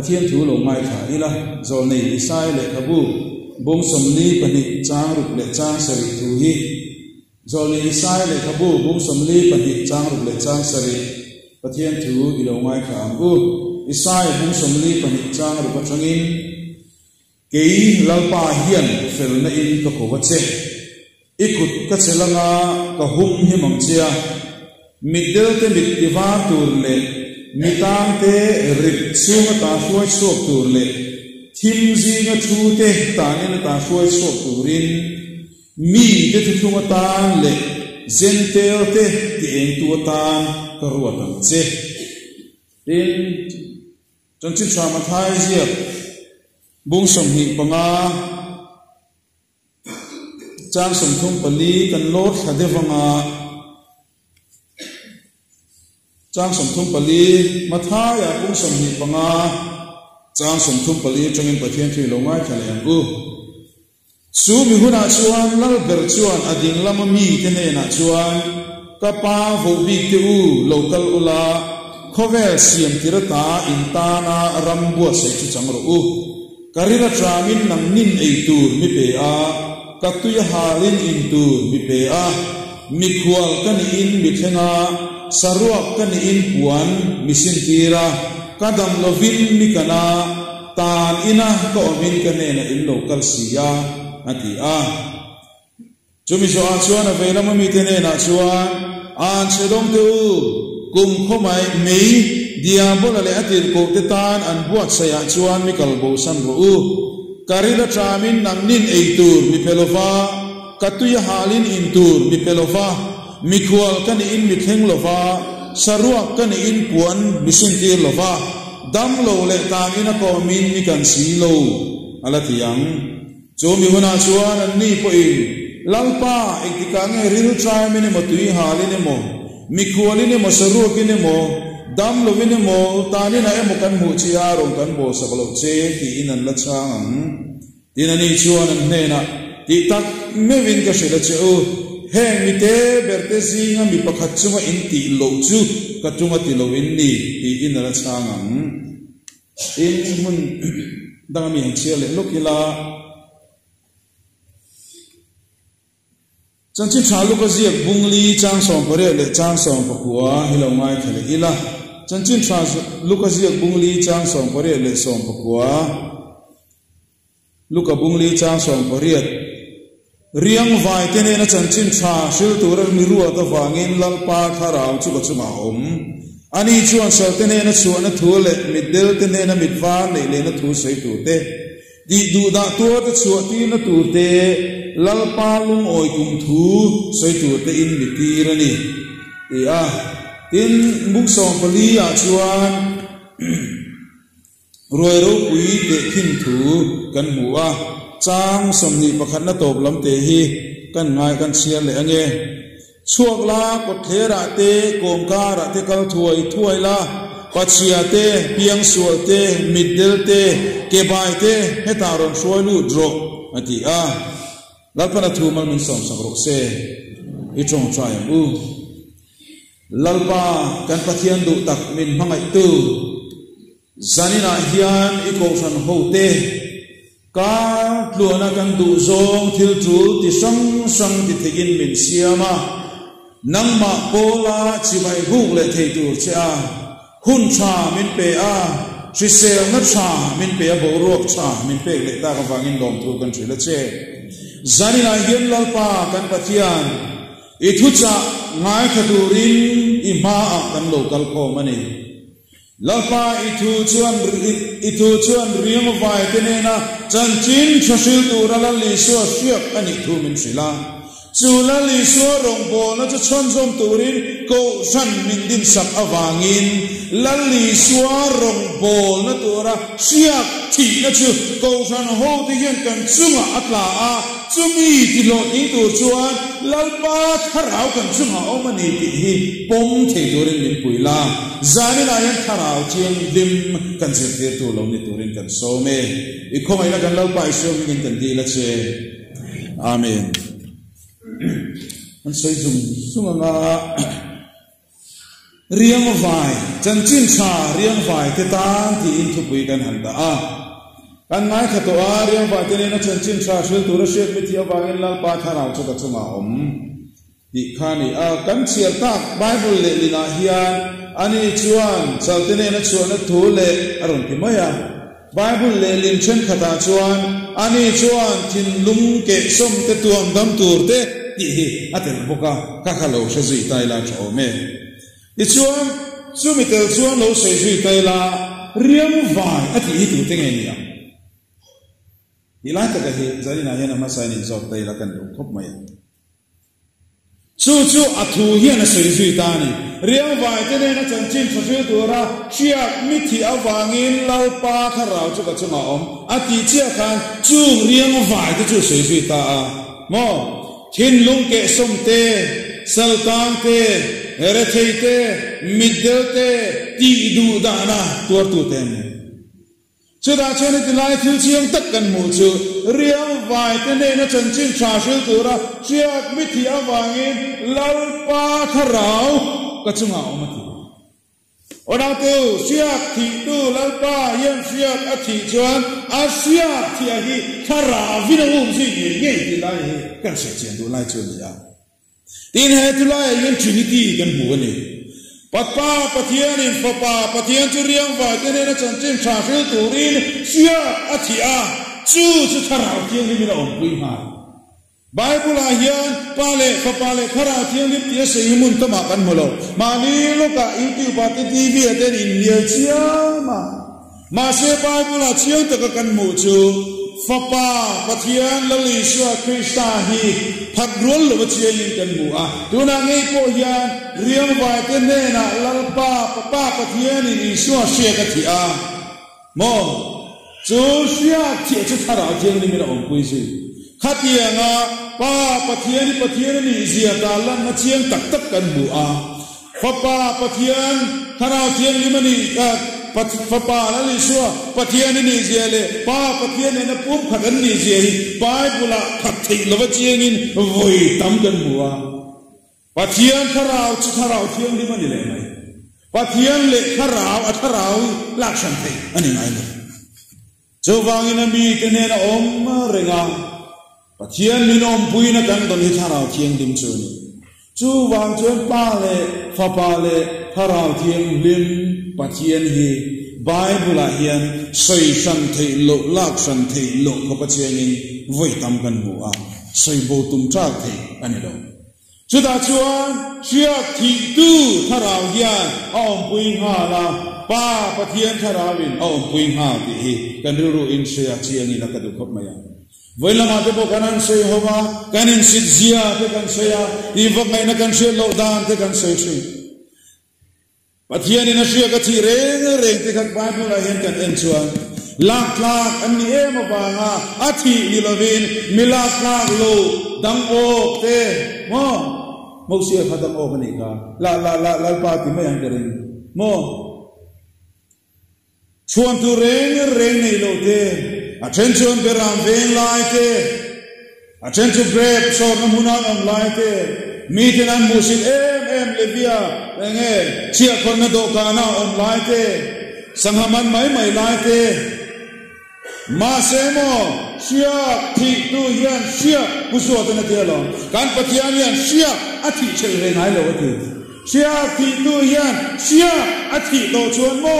thiên thủ lộ mai khả đi là rồi này sai lệ khabu bông sầm ly bani trang rụp lệ trang sari thủ hi rồi này sai lệ khabu bông sầm ly bani trang rụp lệ trang sari thiên thủ đi lộ mai khả bu sai bông sầm ly bani trang rụp trang in cái lalpa hiền phèn na in cái cổ vật chế ikut cái chế langa cái hung hi mong chia middle te mit diva tur le mitang te rip sunga ta suai sok tur le thim zi nga thu te ta ne ta suai sok turin mi te thu nga ta le zentel te ti en tu ta ka ruwa tam che tin chon chin sa ma thai zia bung som hi panga chang som thum pali kan lot khadevanga chang som thum pali mathaya bung som hi panga chang som thum pali changin pathian thui longai khale ang u su mi huna chuan lal ber chuan ading lama mi te ne na chuan ka pa vo bi te u local ula khovel siam tirata intana rambu se chu changro u karira tramin nang nin ei tur mi pe a katuya halin in tur mi pe a mi khwal kan in mi thenga saruak kan in puan misin tira kadam lovin mi kana tan ina ko min kane na in local sia ati a chumi so a chuan a vela mi tene na chuan an chedong tu kum khomai mei diabol ale atir ko te tan an buat saya chuan mi kalbo san ro u karila tramin nang nin ei tur mi pelova katuya halin in tur mi pelova mi khwal kan in mi thleng lova saruak kan in puan misin tir lova dam lo le tang ina ko min mi kan si lo ala tiang chomi huna chuan an ni po in lalpa ekika nge ril trai mine mo tui halin mo mi khwalin mo saruak in mo dam lo vin mo tani na emo kan mu chia rong kan bo saklo che ti inan la chang tinani chuan an ne na ti tak me vin ka shela che o heng mi te berte zinga mi pakhat chunga in ti lo chu ka chunga ti lo in ni ti in la chang in mun dang mi hang chia le lokila chan chin cha lu ka zia bungli chang som pare le chang som pakua hilo ngai khale ila chan chin cha lu ka zia bungli chang som pare le som pakua lu ka bungli chang som pare riang vai te ne na chan chin cha shil tur mi ruwa ta wangin lalpa tharau chu ka chuma om ani chuan sal te ne na chuan na thule middle te ne na mitwan nei le na thu sei tu te di du da tu ta chu ti na tu te lalpa lung oi kum thu sei tu te in mitirani ti a tin buk som pali a chuan roi ro pui te khin thu kan mu a chang som ni pakhat na top lam te hi kan ngai kan chia le ange chuak la ko thera te kom ka ra te kal thuai la pachia te piang sual te middle te ke bai te heta ron shoi lu dro ati a lalpa thu mal min som sang ro se I chong chai u lalpa kan pathian du tak min mangai tu zanina hian I ko san ho te ka tluana kan du zong thil tul ti sang ti thegin min siama nangma pola chibai buk le thei tur cha hun cha min pe a trisel na cha min pe a borok cha min pe le ta ka wangin dom tu kan thila che zanina hian lalpa kan pathian I thu cha ngai khaturin I ma a kan local ko mani lalpa I thu chuan riang vai te ne na chan chin thasil tur ala li so siak ani thu min sila chula li so rong bo na cha chon zom turin ko san min din sak awangin lali so rong bol na tura siak thi na chu ko san ho ti hian kan chunga atla a chumi ti lo I tur chuan lalpa tharau kan chunga omani ti hi pom thei turin min puila zani na yan tharau chiang dim kan se te tu lo ni turin kan so me I khomai na kan lalpa I so min kan di la che amen an sei zum sunga riêng vài chân chín xa riêng vài thế tan thì in thục bùiกันหันตากันngay khát toa riêng vài thế nên nó chân chín xa sưu tu ra xếp với thiêu vàng lal pa thà rào cho cả chung ôm đi khani kan chia tak Bible le lina hian ani chuan chal te ne na chuan na thu le aron ki maya Bible le lin chen khata chuan ani chuan thin lung ke som te tuam dam tur te ti hi atel boka ka khalo se zui tai la tho me ti chuan sumi tel chuan lo se zui tai la riam vai ati hi tu te nge nia ilai ta ka hi zari na hian ma sai ni zot tai la kan lo khop maya chu athu hian a sei zui ta ni riang vai te ne na chan chin thase tu ra chiak mi thi awangin lau pa kha rau chu ka chuma om ati chia khan chu riang vai te chu sei zui ta mo thin lung ke som te sal tang te re thei te middel te ti du da na tur tu te ne chu da chen ti lai thil chiang tak kan mu chu riang vai te ne na chan chin cha shil tu ra chiak mi thi awangin lau pa kha rau ka chunga om ti ona tu chiak thi tu lau pa yen chiak a thi chuan a chiak thi a hi kha ra vi na um si ye nge ti lai he kan se chen du lai chu ni ya tin he tu lai yen trinity kan mu ni Papa pathian in papa pathian chu riang vai te ne na chan chin cha shil tu rin chiak a thi a chu chu tharau tiang ni na om pui ma Bible a hian pale khapale khara thiang ni ti se himun tama kan molo mani loka YouTube pa TV te in nia chia ma se Bible a chiang ta kan mu chu fapa pathian lali swa Krista hi phadrol lo chiang in kan mu a tuna ngei po hian riang vai te ne na lalpa papa pathian in swa she ka thi a mo chu sia thi chu thara thiang ni na om pui si khatianga pa pathian ni zia ta lan na chiang tak tak kan bu a papa pathian thara thiang ni mani papa la li swa pathian ni zia le pa pathian na pum khadan ni zia hi pai bula khat thei lo chiang in voi tam kan bu a pathian tharau chu tharau thiang ni mani le mai pathian le tharau a tharau lak san thei ani ngai lo chu wangin mi te ne na om renga pathian linom pui na kan don hi tharau thiang dim chu ni chu wang chuan pa le fa pa le tharau thiang lim pathian hi Bible a hian sei san thei lo lak san thei lo ko pathian in voi tam kan bu a sei bo tum cha thei ani lo chu da chuan chiak thi tu tharau hian om pui ha la pa pathian tharau in om pui ha ti hi kan ru in sia chiang in la ka du khop maya với làm thế bộ canan xây hova canan sit zia thế can xây đi vấp ngay nó can xây lâu đan thế can xây xây pathian in asia cái thi reng thế các bạn cũng là hiện can en chuan lak anh em mà nga athi ni lovin milak lo dang o te mo sia khadam o bani ka la pa ti mai ang kare mo chuan tu reng nei lo te attention beram vein laite attention grab so namuna am laite meeting an musin em levia enge chia kon na do kana on laite sanghaman mai laite ma semo sia thi tu hian sia puso ta na tialo kan pathian hian sia athi chel re nai lo ati sia thi tu hian sia athi do chuan mo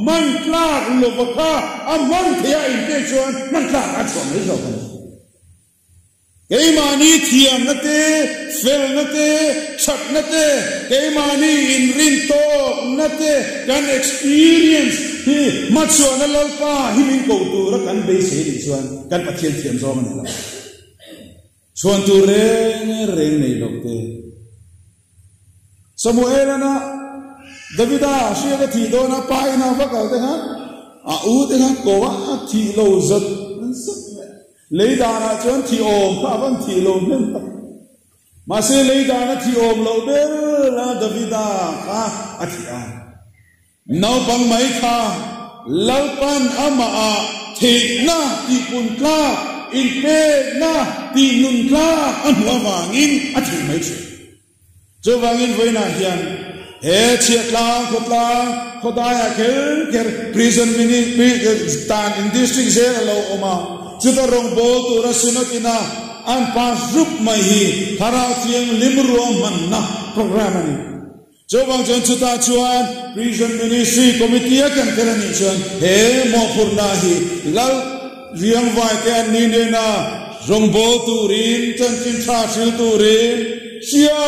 man klak lo baka amman thia in te chuan man klak a chom le zo ke mani thiam na te fel na te chat na te ke mani in rin to na te kan experience hi ma chuan a lalpa hi min ko tu ra kan be se ni chuan kan pathian thiam zo man la chuan tu reng nei lo te Samuel na Davida siya ka thi do na pai na vakal te ha a u te ha ko wa thi lo zat leida na chuan thi om kha van thi lo men ta ma se leida na thi om lo be la Davida kha a thi a nau bang mai kha lalpan ama a thi na ti pun kla in pe na ti nun kla an wa wangin a thi mai che cho wangin voi na hian he chiat lang khodaya ker prison mini tan in district jail lo oma chuta rong bol tu rasunakina an pas rup mai hi thara chiang limro manna program ani jobang jon chuta chuan prison ministry committee kan kerani chuan he mo purna hi lal riang vai ke an ni ne na rong bol tu rin chan chin tha sil tu rin sia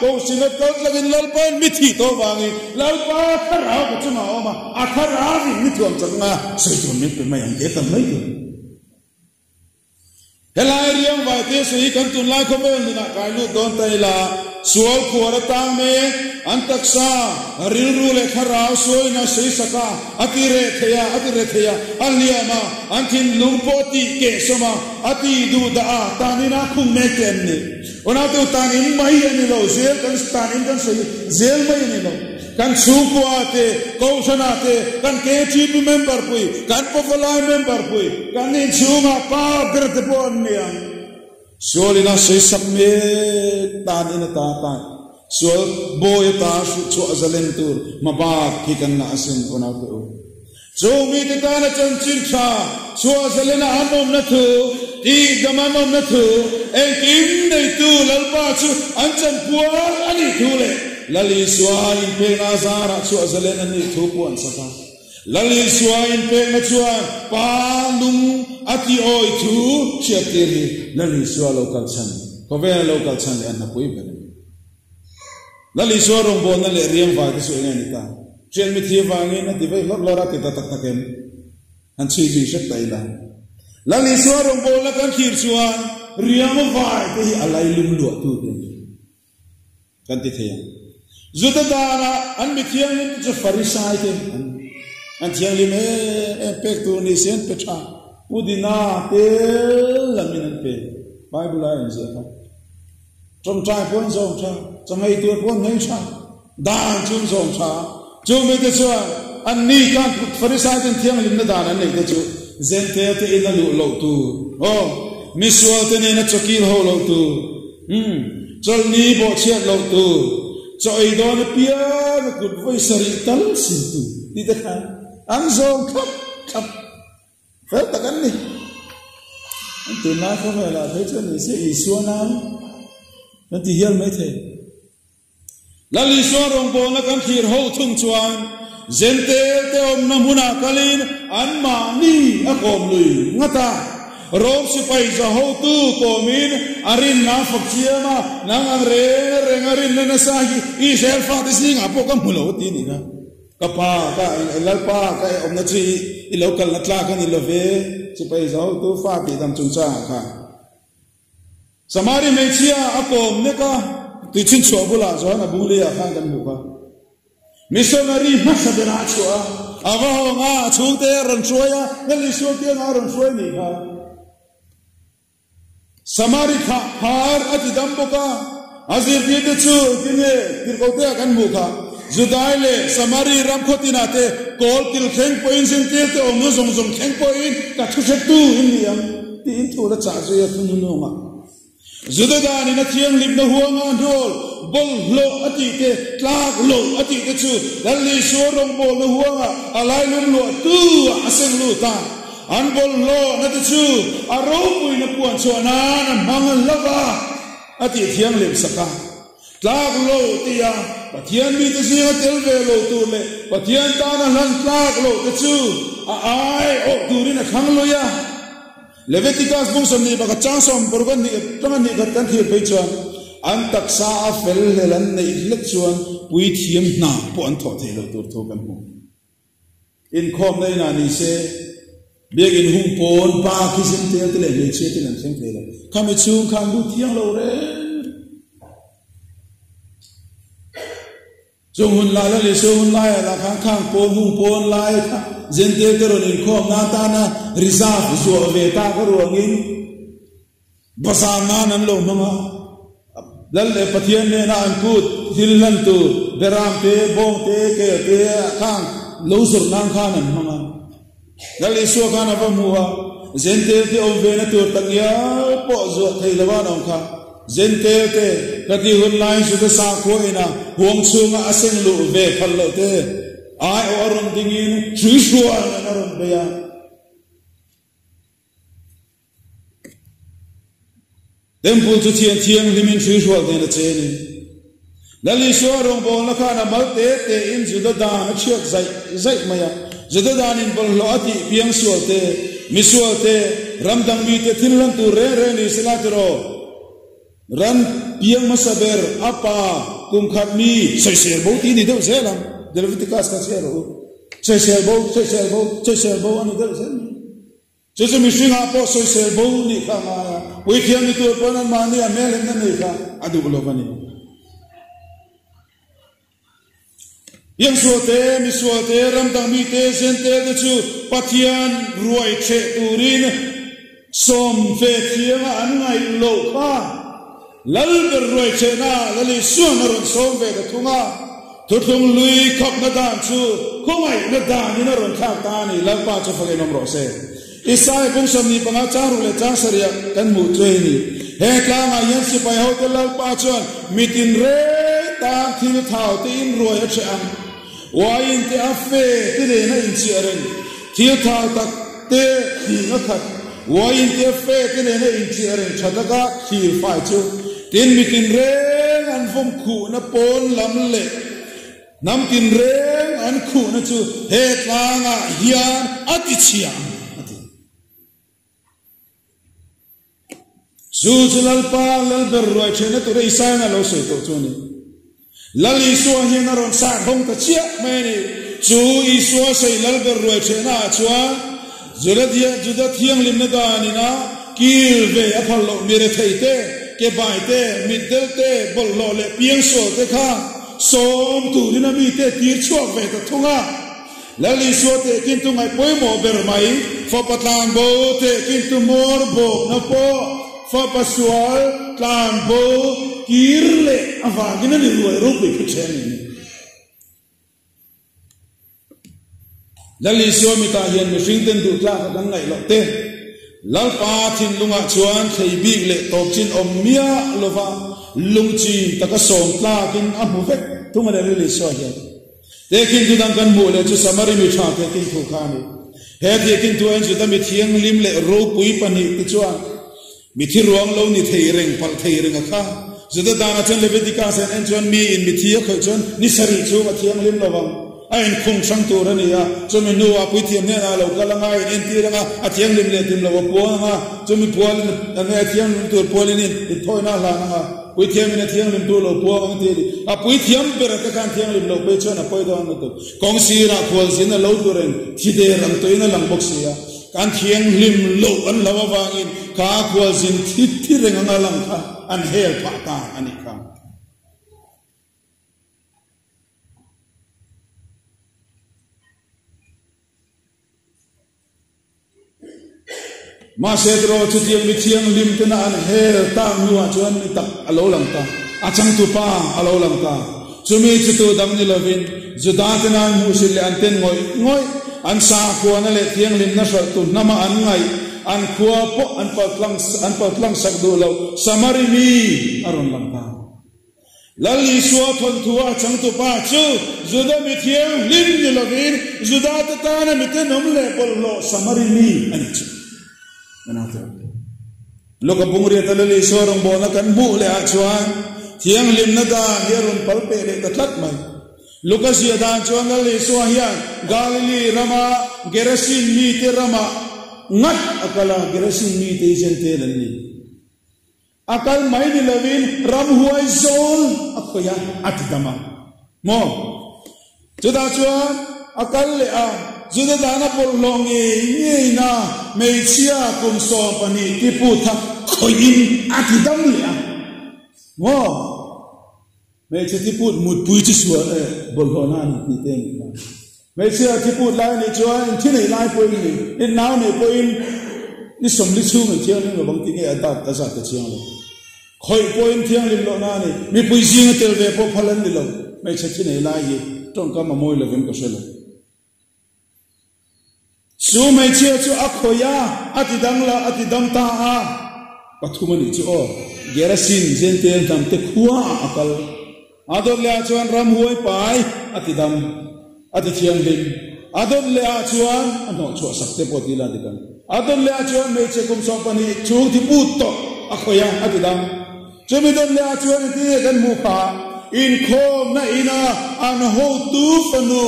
ko sinat kal lagin lalpan mithi to wangi lalpa khara ko chuma oma akhara ni mithom changa seitun min pe mai ang ke tan mai tu helai riang vai te sei kan tun lai ko bel na kai lu don tai la sual khora tang me antaksa ril ru le khara soi na sei saka atire theya aliama antin lungpoti ke soma ati du da tanina khum me ken ni ona tu tanin mai ani lo zel kan tanin kan sei zel mai ani lo kan supwa te kausana te kan KGB member pui kan populai member pui kan ni chunga pa birte pon niam solina sei samme tanina ta sol boy ta chu azalen tur maba ki kan na asin ona tu so mi te ta na chan chin tha chu azalena anom na thu ti gamanom na thu en kim nei tu lalpa chu anchan puar ani thu le lali suain pe na zara chu azalen ani thu puan saka lali suain pe na chuan pa lung ati oi thu cheptiri lali sua local chan ko ve local chan an na pui be lali sua rong bon na le riam va ki su ngai ta chen mi thi wangi na divai lora ti ta tak taken an chi bi shat tai la lali sua rong bon la kan khir chuan riam vai te hi alai lim lu tu kan ti thia zuta dara an mi thiang ni je farisai te an thiang lim e pek tu ni sen pe tha udina te lamin an pe bible la in je ka trong trai pon zong cha trong hai tu pon nei cha dan chung zong cha chung me te chuan an ni kan farisai ten thiang lim na dan an nei te chu zen te te in lu lo tu miswa te ne na chokil ho lo tu chol ni bo chiat lo tu choi do na pia na kut voi sari tal sin tu ni te khan an zong khap fel ta kan ni an tu na ko la thế cho ni se i suan na nan ti hial mai the lali so rong bo na kan thir ho thung chuan zente te om na muna kalin an ma ni a kom lui ngata rom si pai za ho tu komin arin na fakchiama nang ang rengarin na nasahi i sel fa tising apo kam mulo ti ni na kapa ka lalpa ka om na chi i local na tla kan i love si pai za ho tu fa ti dam chung cha kha samari mechia akom ne ka ti chin cho bula zo na bule ya khang kan bu ka missionary masadera chua ava nga chungte ran choya ngali so ke na ran choi ni ka samari kha har ati damboka azir ti te chu tine tirkote kan bu ka judaile samari ram khotina te kol til kheng point sin te om zong zong kheng point ka thu se tu indiam ti in thu la cha zo ya thu nu ma Zudadani na thiang lim na huanga ndol bol lo ati te tlak lo ati te chu dalli sorong bol na huanga alai lum lo tu aseng lu ta an bol lo na te chu aro pui na puan chuana na mangal lava ati thiang lim saka tlak lo tia pathian mi te sia tel ve lo tu le pathian ta na lan tlak lo te chu ai o turin na khang lo ya Leviticus bung som ni baka changsom porgan ni tangan ni kan thir pe chuan an taksa a fel helan nei lek chuan pui thiam na po an tho thelo tur tho kan hu in khom nei na ni se beg in hung pon ba ki sim te te le che te nan theng thelo khame chung khang du thiang lo re chung hun la la le so hun la ya la khang khang pon hung pon lai kha zente teron in khom na ta na reserve zo ve ta ko rongin basana nan lo mama dal le pathian ne na an kut hillan tu beram te bong te ke te khang lo sur nang khan an mama dal le so kana ba muwa zente te om ve na tur tang ya po zo thei lawa nong kha zente te kati hun lai su ta sa ko ina huang chunga aseng lu ve phal lo te ai o aron dingin chui shua na aron be ya temple chu thiang limin chui shua de na che ni lali so rong bol na khana mal te in ju da da na chiak zai maya ju da dan in bol lo ati piang sual te misual te ram dang mi te thin lan tu re ni sila tro ran piang masaber apa kum khat mi sai ser bo ti ni do zelam delviticas ka zero sai ser bo anu del zen je mi singa po sai ser bo ni kha ma wi thiam ni tu pon ma ni a mel na ni kha adu lo bani yang suate mi suate ram dang mi te zen te de chu pathian ruai che turin som fe thiang an ngai lo kha lal ber ruai che na lali suan ron som ve da thunga thuthung lui khop na dan chu khomai na dan ni na ron thak ta ni lal pa chu phale nom ro se isai bung som ni panga charu le cha saria kan mu tre ni he tla nga yan si pai ho te lal pa chuan mitin re ta thil thau te in ruai a che am wain te afe te le na in chi aren thil thau tak te hi na khat wain te afe te le na in chi aren chadaka khil fai chu tin mitin re an vom khu na pon lam le nam tin reng an khu na chu he tlanga hian ati chia zu zulal pa lal ber roi chena tu rei sa na lo se to chu ni lali so hian na ron sa bong ta chia me ni chu I so sei lal ber roi chena chua zuladia juda thiang lim na da ni na kil ve a phal lo mi re thei te ke bai te middel te bol lo le piang so te kha som tu ni na mi te tir chuak ve ta thunga lali so te kin tu ngai poi mo ber mai fa patlang bo te kin tu mor bo na po fa pasual tlang bo kirle avagina ni ruai ro pe chen ni lali so mi ta hian mi sing ten du tla ka ngai lo te lal pa thin lunga chuan thei bi le top chin om mia lova lungchi taka som tla kin a mu vek tunga le le so hian te kin du dang kan mu le chu samari mi tha te kin thu kha ni he te kin tu en chu ta mi thiang lim le ro pui pani ti chuan mi thi ruang lo ni thei reng pal thei reng a kha zuda dana chen leviticus en chuan mi in mi thi kho chuan ni sari chu ma thiang lim lawang ain khung sang tu ra ni ya chumi nuwa pui thiam ne na lo kalanga in ti ranga a thiang lim le tim lo po nga chumi pual na thiang lim tu pol ni thoi na la nga pui thiam ne thiang lim tu lo po ang ti a pui thiam ber ta kan thiang lim lo pe chona poi do ang tu kong si ra khol sin na lo tu ren thi de ram to ina lang bok si ya kan thiang lim lo an lawa wangin ka khol sin thi reng nga lang kha an hel pha ta ani kha ma sedro chutiang mi thiang lim te na an hel ta nuwa chuan mi tak alo lang ta achang tu pa alo lang ta chumi chutu dang ni lovin juda te na mu sil le an ten ngoi an sa ko na le thiang lim na sha tu nama an ngai an khua po an pa tlang sak do lo samari mi aron lang ta lali so thon thua chang tu pa chu juda mi thiang lim ni lovin juda te ta na mi te nom le bol lo samari mi ani chu loka bungri talali sorong bona kan bu le achuan thiang lim na da herun palpe le tatlat mai loka sia da chuan le so hian galili rama gerasin mi te rama ngat akala gerasin mi te jente lani akal mai ni lavin ram huai zol akoya atdama mo chuda chuan akal le a juda dana pol longi ngei na meichia kum so pani ki pu tha khoin atidam le mo meichia ti pu mut pui chi suwa bol hona ni te ni meichia ti pu lai ni chuan thi nei lai poi ni in naw ne poi ni som li chu ngai thiang ni bang ti nge ata ta sa ta chiang lo khoi poi thiang lim lo na ni mi pui jing tel ve po phalan ni lo meichia thi nei lai ye tong ka ma moi lo vem ka selo su mai chia chu akhoya atidang la atidam ta a pathumani chu o gerasin zenten tam te khua akal adon le chuan ram huai pai atidam ati thiang lim adon le chuan ano chu sakte potila dikan adon le chuan me che kum so pani chung thi put to akhoya atidam chemidon le chuan ti kan mu kha in khom na ina an ho tu fanu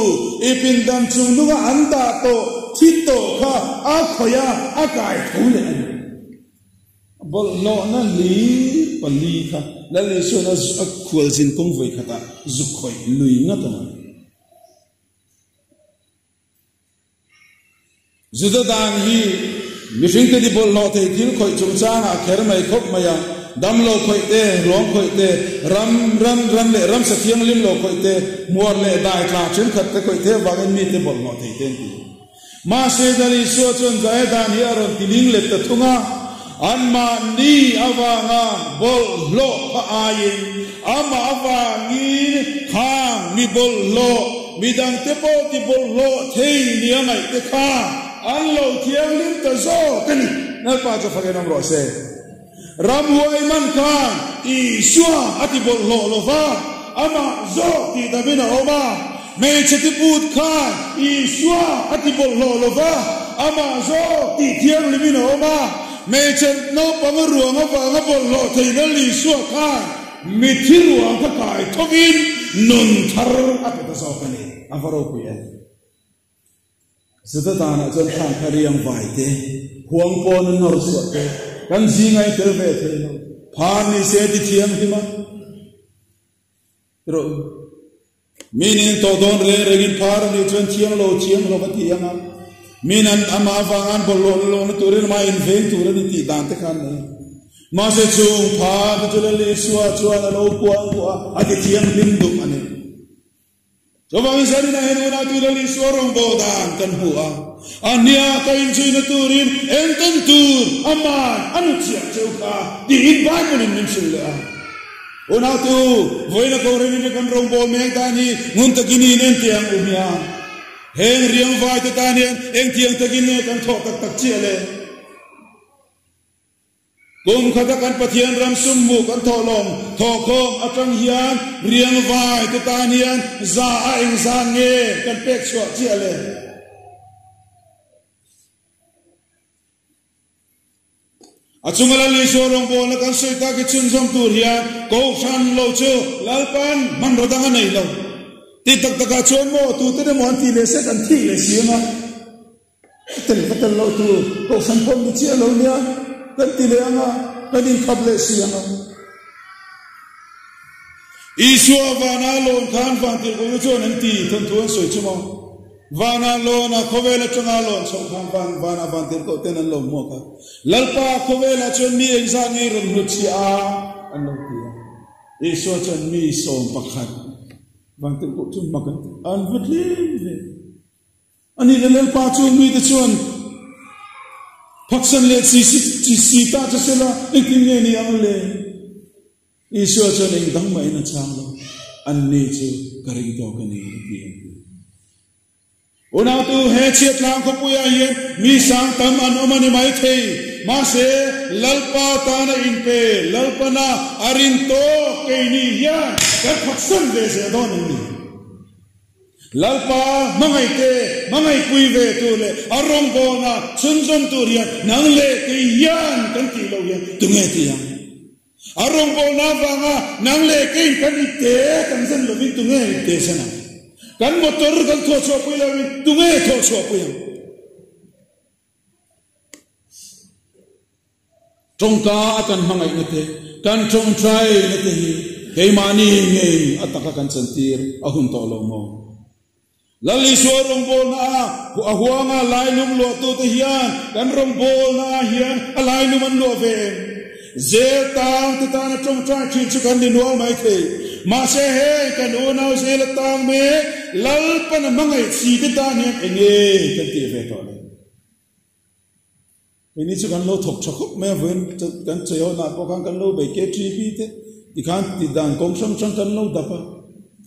ipin dam chung nu anda to thito kha akhoya akai thule bol no na li pali kha la le so na khwal jin kong voi khata zukhoi lui nga ta zuda dan hi mishing te di bol no te dil khoi chung cha ha kher mai khop maya dam lo khoi te rong khoi te ram le ram sa thiang lim lo khoi te muar le dai tla chen khat te khoi te wagen mi te bol no te ten ti ma se dali so chon zai dan hi aron tiling le ta thunga anma ni awanga bol lo pa ayin ama awangi khang ni bol lo midang te po ti bol lo thei ni angai te kha an lo thiang lim ta zo kani na pa cho phage nam ro se ram huai man khan i shua ati bol lo lo va ama zo ti da bina oma me cheti put khan i shua ati bol lo va ama zo ti thiang lim na oma me chen no pangaruang anga bol lo thei na li shua khan mi thiruang ka kai thogin nun thar ati ta zo kani avaro ku ye zata dana chen khan khariang vai te huang pon nor so te kan ji ngai te ve the no phan ni se ti thiam hi ma ro minin to don re regin phar ni chen thiam lo pati anga minan ama vangan bol lo na turin ma invent turin ti dan te khan ne ma se chung pha tu le le suwa na lo kwa ati thiam lim du ane Jawang sari na henu na turali suarong bodan kan hua. Ania kain chui na turin entan tur aman anu cia ceuka di inban munin minsulla. Una tu voi na kau reni kan rong bol meng tani ngunta kini nentiang umia. Heng riang vai tu tani eng tiang takini kan thok tak ciale. Kum katakan patian ram summu kan tolong thokong atang hian riang vai tu tanian za aing zange kan pek so ciale achungala li sorong bona kan soita ki chunjom tur hian ko san lo chu lalpan man rodang nei lo ti tak taka chon mo tu te mo anti le se kan thi le siama tel lo tu ko san pom ni chi lo nia kan ti le anga kan in khable siama isua vana lon khan van ti ko chon anti thon thuan soi chumo vana lona khovela changa lon so khan vana van ti ko tenan lo mo ka lalpa khovela chon mi exam ni rum lu chi a an lo ti isua chon mi som pakhat van ti ko chun makan an vutli ani lalpa chon mi te chon Paksan le si ta chasela ikinge ni amle Iswa chon ing dang mai na changlo anni chu karing to kani ti Una tu he chet lang ko puya yen mi sang tam an omani mai thei ma se lalpa ta na in pe lalpa na arin to ke ni ya ka paksan de se don ni Lalpa mangai kui ve tu le arong bona chunjom tu rian nang le ke yan kan ti lo yan tunge ti yang arong bona banga nang le ke kan ite kan san lo vi tunge ite sana kan motor kan tho cho pui lo tunge tho cho pui tongka akan mangai nete kan chong trai nete hi ke mani ngei ataka kan sentir ahun to lo mo Lali suarong bol na huanga lailum lo tu te hian kan rong bol na hian alailum an lo ve zetang te ta na chong cha chin chu kan din wal mai the ma se he kan una se la tang me lal pan mangai si te ta ne enge kan ti ve to le ini chu kan lo thok chok me ven kan cheo na ko kan lo be ke tri pi te di kan ti dan kong sam chang kan lo da pa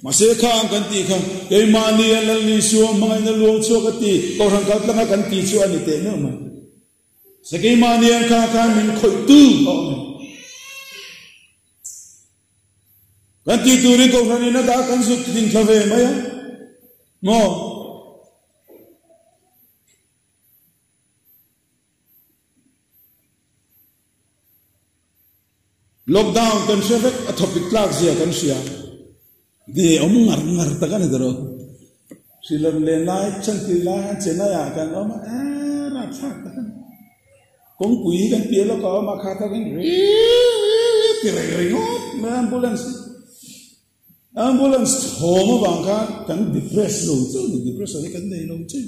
Masih kang ganti kang, kay mani alal ni suwa mga inaluang suwa kati, kau rangkat lang ganti suwa ni te naman. Sa kay mani ang kakamin koy tu, kan ti turin ko rani na da kan su tin thave maya mo lockdown kan shevek a topic class ya kan sia de ngar ngar ta kan dero silam le lai chanti la chena ya kan ma ra thak ta kan kong pui kan pia lo ko ma kha ta kan ti re ngot ma ambulance home bang kan depress lo chu depress ani kan nei lo chu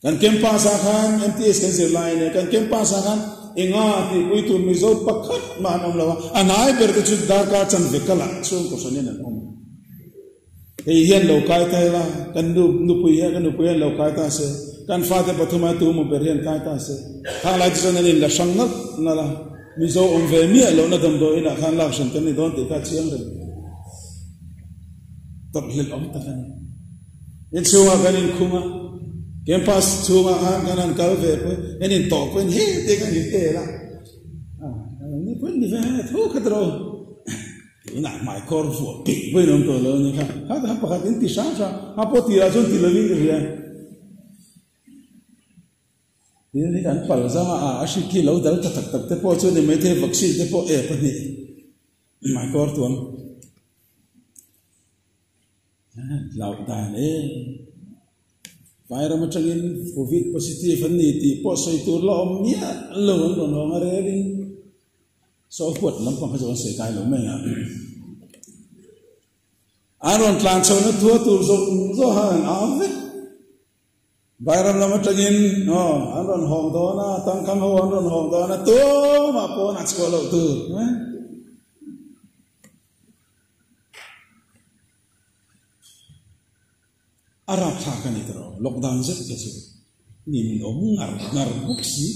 kan kempa sa kan MTS kan zir line kan kempa sa kan inga ti pui tu mi zo pakhat ma nam lawa anai ber te chu dar ka chan vekala chu ko sani na om ei hian lo kai tai la kan nu pui ya kan nu pui lo kai ta se kan fa te pathuma tu mo ber hian kai ta se ha lai chu na ni la sang na la mi zo om ve mi lo na dam do ina khan la san kan ni don te ka chiang re tập luyện ông ta này, nên xưa cái nên khung á, campus xưa cái nên câu về cái nên tỏ quên hết cái gì thế là,นี่quên đi về thôi cái đó, cái này mai coi phụ bị với nó tôi lớn như thế, hả hả bắt đến tí sáng sao, hả bắt tí ra cho tí là viên cái gì, thì cái anh phải là sao à, anh kia lâu đời tập thế bao nhiêu thì mấy thế vaccine thế bao cái này, mai coi tuần lao ta ne virus macam covid positif ni ti pos itu lo mia lo ngare ni so kuat lampang hajo se kai lo me aron tlan so na tu zo han ave virus la macam no aron hong do na tang kam ho aron hong do na tu ma po na skolo tu Arab kan itu lockdown zat kasi ni ngar buksi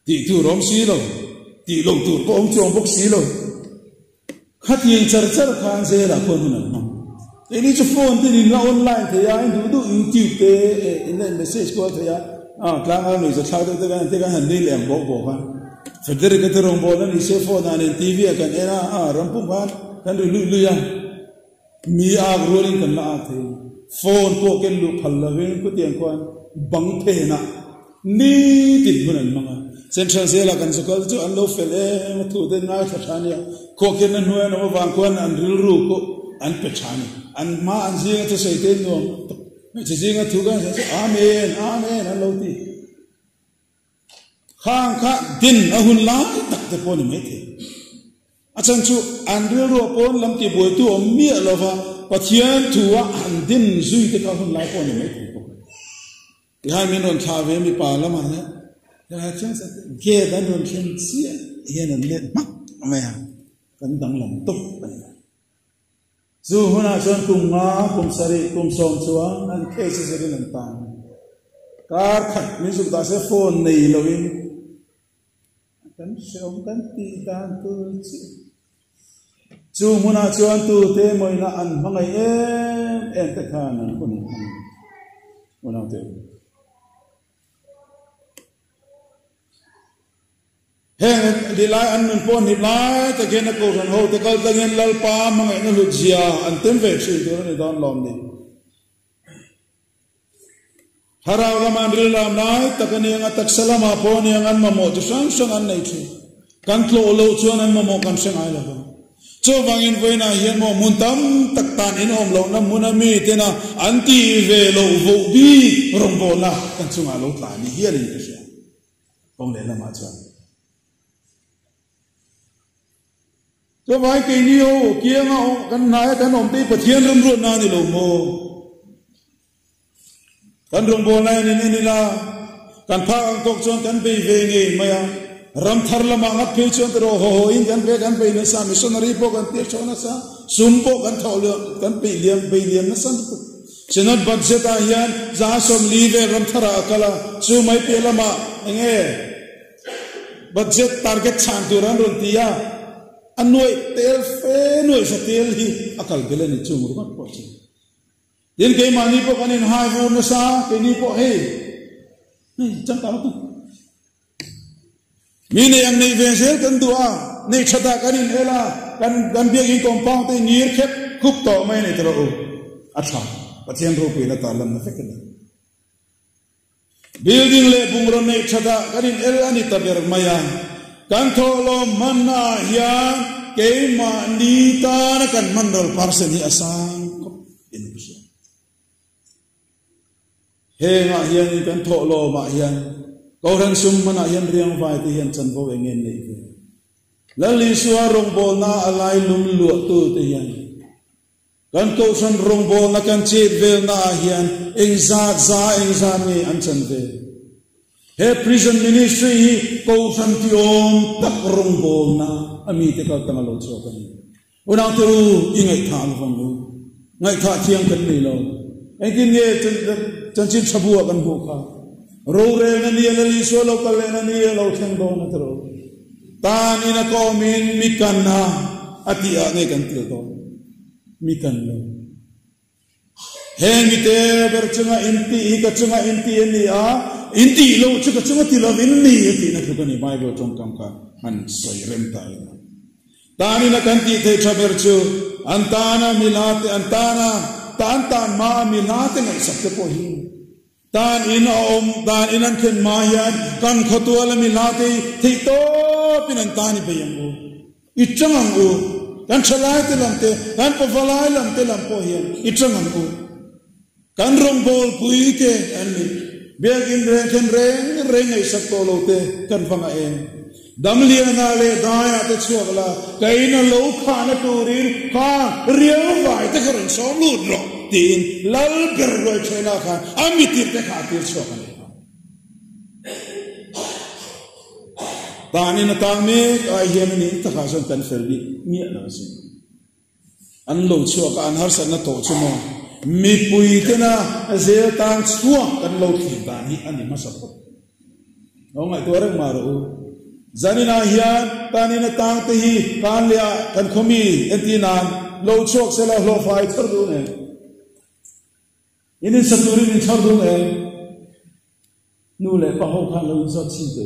ti tu rom si lo ti long tu ko om chong buksi lo khat yin char khan se la ko na ini chu phone ti ni na online the ya du YouTube te in message ko the ya klang ang ni sa thau te kan han ni lem bo kan feder ke te rom bo na ni se phone na ni TV kan era ram pu kan lu ya mi ag rolling kan la the phone ko ken lu phallawen ko tiang kon bang the na ni tin bunan manga central zela kan sakal chu an lo fel ma thu de na thania ko ken na nuai no wang kon an ril ru ko an pe chani an ma an zinga to sei te no me zinga thu ga amen an lo ti khang kha din ahun la tak te pon me the achan chu andril ro pon lam ti boi tu om mi lova pathian thuwa andin zui te ka hun lai pon me ko ya min ron tha ve mi pa lama ne ya chen sa ge dan ron chen sia yen an let mak ma ya kan dang lam tuk zu huna chon kum nga kum sari kum som chuang an ke se se rin an tan kar khat mi su ta se phone nei lovin kan som kan ti dan tu chu muna chuan tu te moina an mangai em te khana kun muna te heng dilai an nun pon hilai ta gen ko ran ho te kal tangen lal pa mangai na lujia an tem ve chi tu ni don lom ni haraw raman rilam lai takani nga taksalama pon yang an mamo tu sang sang an nei chi kan tlo lo chuan an mamo kan sang ai la cho wangin voina hian mo muntam taktan in om lo na munami tena anti ve lo vo bi rombola kan chunga lo tla ni hian ni ka sia pong le lama chuan cho vai ke ni o kianga o kan nai kan om te pathian rum ru na ni lo mo kan rombola ni la kan pha ang tok chuan kan be ve nge maya ram thar lama ngat pe chon ro ho in kan pe na sa missionary po kan te chona sa sumpo kan thol kan pe liam na san chenat budget a hian za som live ram thara kala chu mai pe lama nge budget target chan tu ran ron tia anoi tel fe noi sa tel hi akal belen ni chung ru po chi din ke mani po kanin hai vu na sa ke ni po he ni chang ta tu Mine yang nei vencel kan dua nei chata kanin ela kan biang compound te ngir khep khup to mai nei tro acha pathian ro pui la ta lam na fekena building le bungron nei chada kanin el ani taber maya kan tholo manna ya keima ni ta na kan mandol parsen hi asang in bisu he nga hian kan tholo ma hian kauran sum mana hian riang vai ti hian chan bo engen nei lali suwa rong bol na alai lum lu tu te hian kan ko san rong bol na kan chet vel na hian engza ni an chan ve he prison ministry hi ko san ti om tak rong bol na ami te ka tang lo so kan una tu ingai tha lu fang lu ngai tha thiang kan ni lo ai kin ne chan chin chabu kan bu kha ro re na ni lali so lo kal na ni lo theng do na tro tan ina ko min mikanna atia ne kan til to mikan lo heng ite bercunga inti ka cunga inti ni a inti lo chuka cunga ti lo in ni ti na ko ni bible tong kam ka han soi rem ta tan ina kan ti the chaber chu antana milate antana tan ma milate ngai sakte po hi tan in om tan inan ken ma hian kan khotuala milate thi to pinan tani bayang u itchangang u kan chalai te lamte kan pavalai lamte lampo hian itchangang u kan rong bol pui ke ani begin reng ai sak to lo te kan fanga en damlia na le daya te chuakla kaina lo khana turin ka riel vai te karon so lut ro tin lal ber roi chena kha amitir te khatir chuakla tani na tangme ai hian ni ta kha son kan ferbi mi na sin an lo chuak an har san na to chumo mi pui te na zel tang chuak kan lo thi ta ni ani ma sa ko ngai to reng ma ro zanina hian tani na tang te hi kan lia kan khomi entina lo chuak se la lo fai thar du ne inin saturin in thar du ne nu le pa ho khan lo so chi te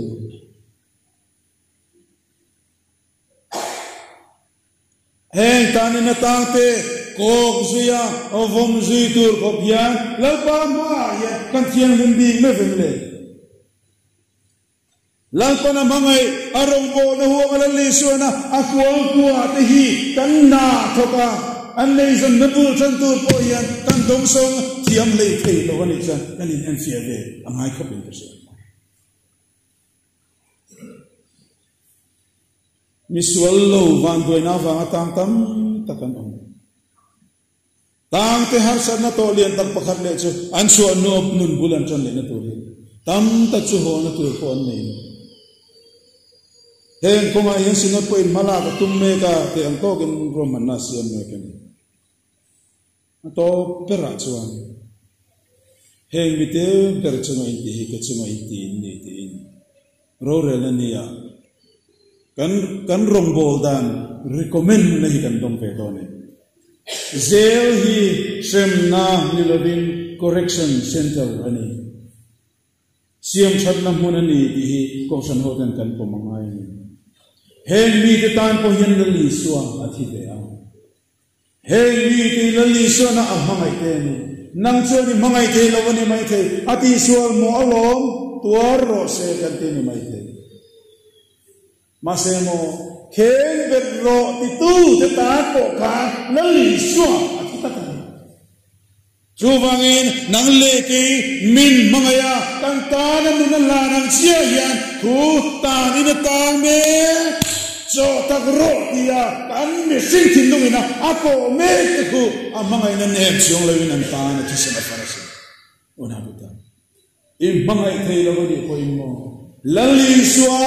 heng tani na tang te kok zuya ovom zui tur kopya lalpa ma ya kan thiang hindi me vemle lalpa na mangai arong bo na huwa malali suana akwang kuwa te hi kan na thoka an nei zan na bul chan tur po yan kan dong song thiam lei thei lo ani chan kan in en fia ve angai khopin ka se misual lo van doina wanga tang tam takan om tang te har san na to lian tak pakhat le chu an su anop nun bulan chan le na to le tam ta chu ho na tu ko an nei heng ko ma yin sinot po in mala ka tum me ka te ang to kin roman na siam me ken to pera chuan heng bite per chunga inti ke chunga inti ni ti ro re la nia kan rong bol dan recommend na hi kan dong pe to ne zel hi sem na nilovin correction center ani siam chat na mun ani ti hi ko san ho dan kan pomangai ni heng mi te tan po hian na li suwa athi de a heng mi te na li suwa na amangai te ni nang chu ni mangai te lo ni mai the ati sual mo alom tuar ro se kan te ni mai the masemo ken berro titu te ta ko ka na li suwa athi ta kan Chuvangin nang leki min mangaya kan tanan na lanang siya yan ku tanin na tame so tagro dia kan me sing tindungin na ako me ku ang mga inanem siyong lawin ang tanan at siya na parasin una buta in mga itayla ko di ko mo laliswa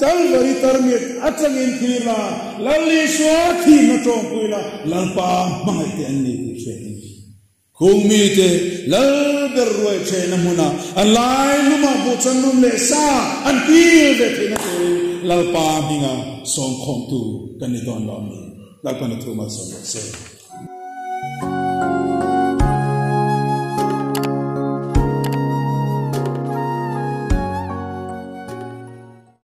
Calvary tarmit at sangin kila laliswa tinatong kuila lalpa mga itayan ni siya kung mite lalberwe chena muna alay lumabutsan nung lesa antil vete na turi lalpa binga song kong tu ganito ang lami lalpa na tumal sa lesa